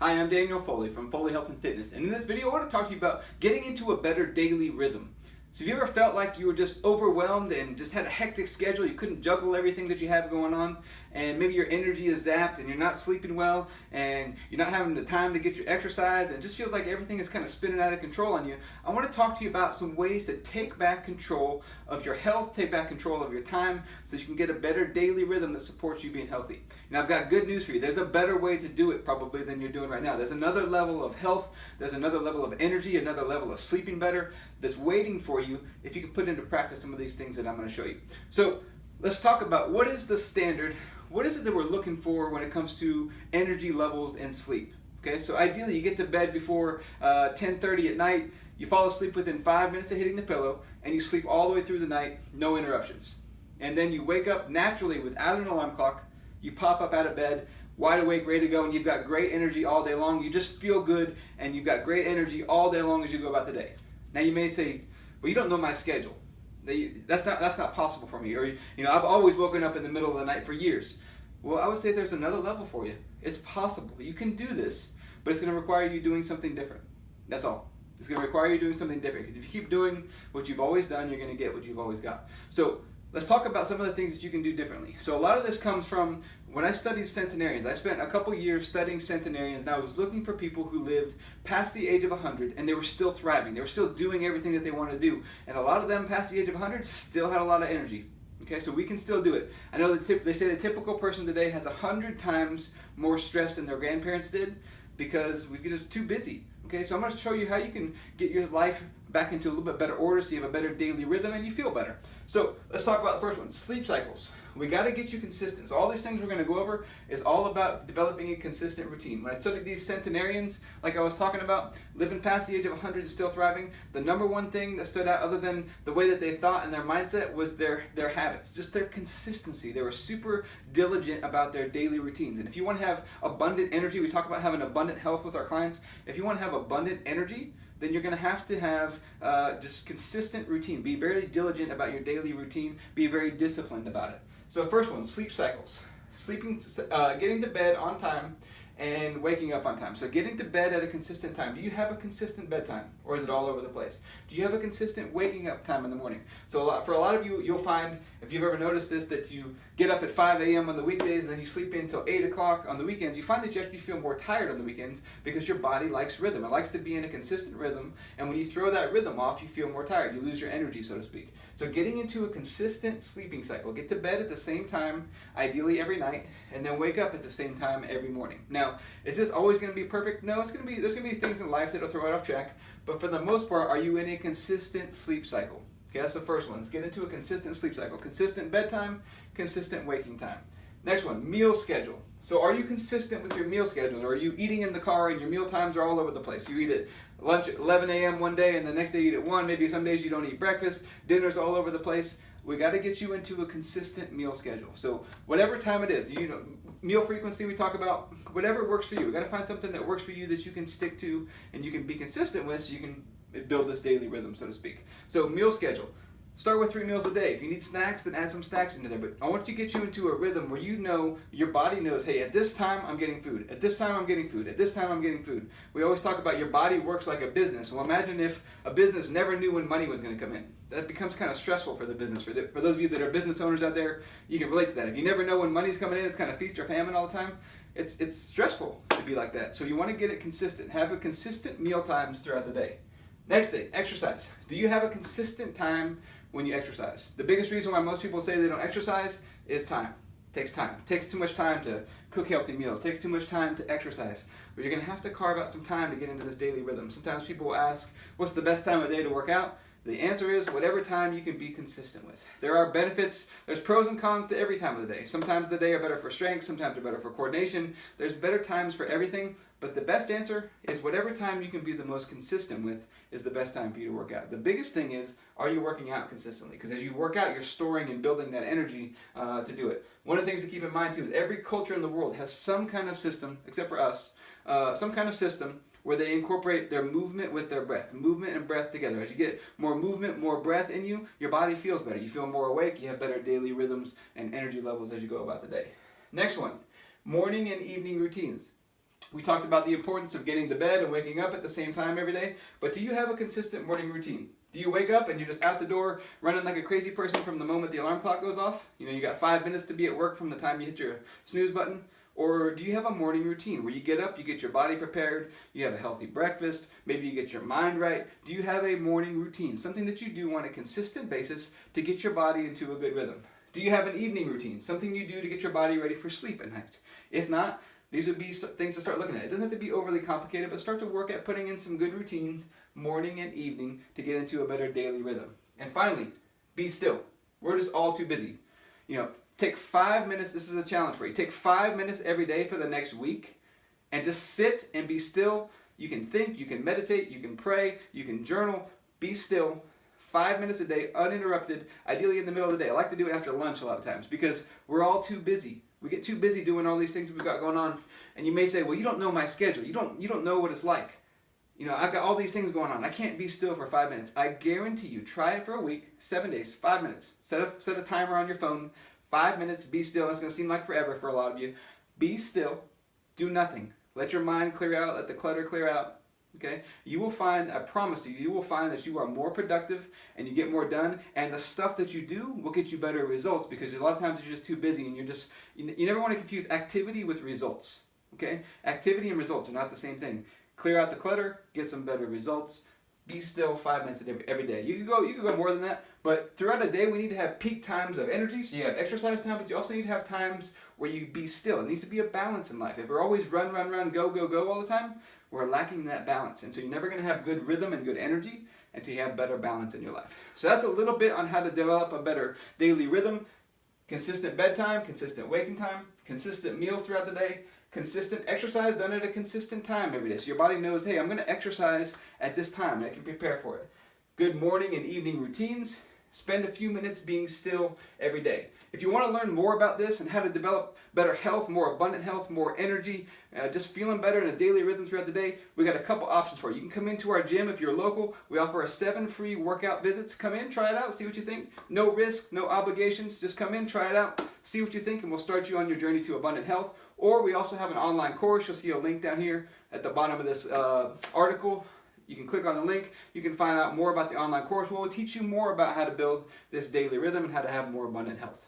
Hi, I'm Daniel Foley from Foley Health and Fitness, and in this video I want to talk to you about getting into a better daily rhythm. So have you ever felt like you were just overwhelmed and just had a hectic schedule, you couldn't juggle everything that you have going on, and maybe your energy is zapped and you're not sleeping well and you're not having the time to get your exercise and it just feels like everything is kind of spinning out of control on you? I want to talk to you about some ways to take back control of your health, take back control of your time so you can get a better daily rhythm that supports you being healthy. Now I've got good news for you. There's a better way to do it probably than you're doing right now. There's another level of health, there's another level of energy, another level of sleeping better that's waiting for you if you can put into practice some of these things that I'm going to show you. So let's talk about what is the standard, what is it that we're looking for when it comes to energy levels and sleep. Okay, so ideally you get to bed before 10:30 at night, you fall asleep within 5 minutes of hitting the pillow, and you sleep all the way through the night, no interruptions. And then you wake up naturally without an alarm clock, you pop up out of bed, wide awake, ready to go, and you've got great energy all day long. You just feel good, and you've got great energy all day long as you go about the day. Now you may say, well, you don't know my schedule. That's not possible for me. Or, I've always woken up in the middle of the night for years. Well, I would say there's another level for you. It's possible. You can do this, but it's going to require you doing something different. That's all. It's going to require you doing something different, because if you keep doing what you've always done, you're going to get what you've always got. So let's talk about some of the things that you can do differently. So a lot of this comes from when I studied centenarians. I spent a couple years studying centenarians, and I was looking for people who lived past the age of 100 and they were still thriving. They were still doing everything that they wanted to do. And a lot of them past the age of 100 still had a lot of energy. Okay, so we can still do it. I know they say the typical person today has 100 times more stress than their grandparents did because we're just too busy. Okay, so I'm going to show you how you can get your life back into a little bit better order so you have a better daily rhythm and you feel better. So let's talk about the first one, sleep cycles. We got to get you consistent. So all these things we're going to go over is all about developing a consistent routine. When I studied these centenarians, like I was talking about, living past the age of 100 and still thriving, the number one thing that stood out other than the way that they thought and their mindset was their habits, just their consistency. They were super diligent about their daily routines. And if you want to have abundant energy, we talk about having abundant health with our clients. If you want to have abundant energy, then you're going to have just consistent routine. Be very diligent about your daily routine. Be very disciplined about it. So first one, sleep cycles. Getting to bed on time and waking up on time. So getting to bed at a consistent time. Do you have a consistent bedtime, or is it all over the place? Do you have a consistent waking up time in the morning? So for a lot of you, you'll find, if you've ever noticed this, that you get up at 5 a.m. on the weekdays and then you sleep in until 8 o'clock on the weekends. You find that you actually feel more tired on the weekends because your body likes rhythm. It likes to be in a consistent rhythm, and when you throw that rhythm off, you feel more tired. You lose your energy, so to speak. So getting into a consistent sleeping cycle. Get to bed at the same time, ideally every night, and then wake up at the same time every morning. Now, is this always going to be perfect? No, there's going to be things in life that'll throw it off track, but for the most part, are you in a consistent sleep cycle? Okay, that's the first one. Let's get into a consistent sleep cycle. Consistent bedtime, consistent waking time. Next one, meal schedule. So are you consistent with your meal schedule, or are you eating in the car and your meal times are all over the place? You eat at lunch at 11 a.m. one day and the next day you eat at 1. Maybe some days you don't eat breakfast. Dinner's all over the place. We got to get you into a consistent meal schedule. So whatever time it is, meal frequency we talk about, whatever works for you. We got to find something that works for you that you can stick to and you can be consistent with so you can build this daily rhythm, so to speak. So meal schedule. Start with 3 meals a day. If you need snacks, then add some snacks into there. But I want to get you into a rhythm where you know, your body knows, hey, at this time I'm getting food. At this time I'm getting food. At this time I'm getting food. We always talk about your body works like a business. Well, imagine if a business never knew when money was going to come in. That becomes kind of stressful for the business. For those of you that are business owners out there, you can relate to that. If you never know when money's coming in, it's kind of feast or famine all the time. It's stressful to be like that. So you want to get it consistent. Have a consistent meal times throughout the day. Next thing, exercise. Do you have a consistent time when you exercise? The biggest reason why most people say they don't exercise is time. It takes time. It takes too much time to cook healthy meals. It takes too much time to exercise. But you're going to have to carve out some time to get into this daily rhythm. Sometimes people will ask, what's the best time of day to work out? The answer is whatever time you can be consistent with. There are benefits, there's pros and cons to every time of the day. Sometimes the day are better for strength, sometimes they're better for coordination. There's better times for everything, but the best answer is whatever time you can be the most consistent with is the best time for you to work out. The biggest thing is, are you working out consistently? Because as you work out, you're storing and building that energy to do it. One of the things to keep in mind too is every culture in the world has some kind of system, except for us, some kind of system where they incorporate their movement with their breath. Movement and breath together. As you get more movement, more breath in you, your body feels better. You feel more awake, you have better daily rhythms and energy levels as you go about the day. Next one, morning and evening routines. We talked about the importance of getting to bed and waking up at the same time every day, but do you have a consistent morning routine? Do you wake up and you're just out the door running like a crazy person from the moment the alarm clock goes off? You know, you got 5 minutes to be at work from the time you hit your snooze button? Or do you have a morning routine where you get up, you get your body prepared, you have a healthy breakfast, maybe you get your mind right? Do you have a morning routine, something that you do on a consistent basis to get your body into a good rhythm? Do you have an evening routine, something you do to get your body ready for sleep at night? If not, these would be things to start looking at. It doesn't have to be overly complicated, but start to work at putting in some good routines, morning and evening, to get into a better daily rhythm. And finally, be still. We're just all too busy. You know, take 5 minutes, this is a challenge for you. Take 5 minutes every day for the next week and just sit and be still. You can think, you can meditate, you can pray, you can journal. Be still. 5 minutes a day, uninterrupted, ideally in the middle of the day. I like to do it after lunch a lot of times because we're all too busy. We get too busy doing all these things we've got going on. And you may say, well, you don't know my schedule. You don't know what it's like. You know, I've got all these things going on. I can't be still for 5 minutes. I guarantee you, try it for a week, 7 days, 5 minutes. Set a timer on your phone. 5 minutes, be still. It's going to seem like forever for a lot of you. Be still. Do nothing. Let your mind clear out. Let the clutter clear out. Okay? You will find, I promise you, you will find that you are more productive and you get more done, and the stuff that you do will get you better results because a lot of times you're just too busy and you never want to confuse activity with results. Okay? Activity and results are not the same thing. Clear out the clutter, get some better results. Be still 5 minutes every day. You could go more than that, but throughout the day we need to have peak times of energy. So you have exercise time, but you also need to have times where you be still. It needs to be a balance in life. If we're always run, go all the time, we're lacking that balance. And so you're never going to have good rhythm and good energy until you have better balance in your life. So that's a little bit on how to develop a better daily rhythm. Consistent bedtime, consistent waking time, consistent meals throughout the day, consistent exercise done at a consistent time every day. So your body knows, hey, I'm going to exercise at this time and I can prepare for it. Good morning and evening routines. Spend a few minutes being still every day. If you want to learn more about this and how to develop better health, more abundant health, more energy, just feeling better in a daily rhythm throughout the day, we got a couple options for you. You can come into our gym if you're local. We offer 7 free workout visits. Come in, try it out, see what you think. No risk, no obligations. Just come in, try it out, see what you think, and we'll start you on your journey to abundant health. Or we also have an online course. You'll see a link down here at the bottom of this article. You can click on the link. You can find out more about the online course. We'll teach you more about how to build this daily rhythm and how to have more abundant health.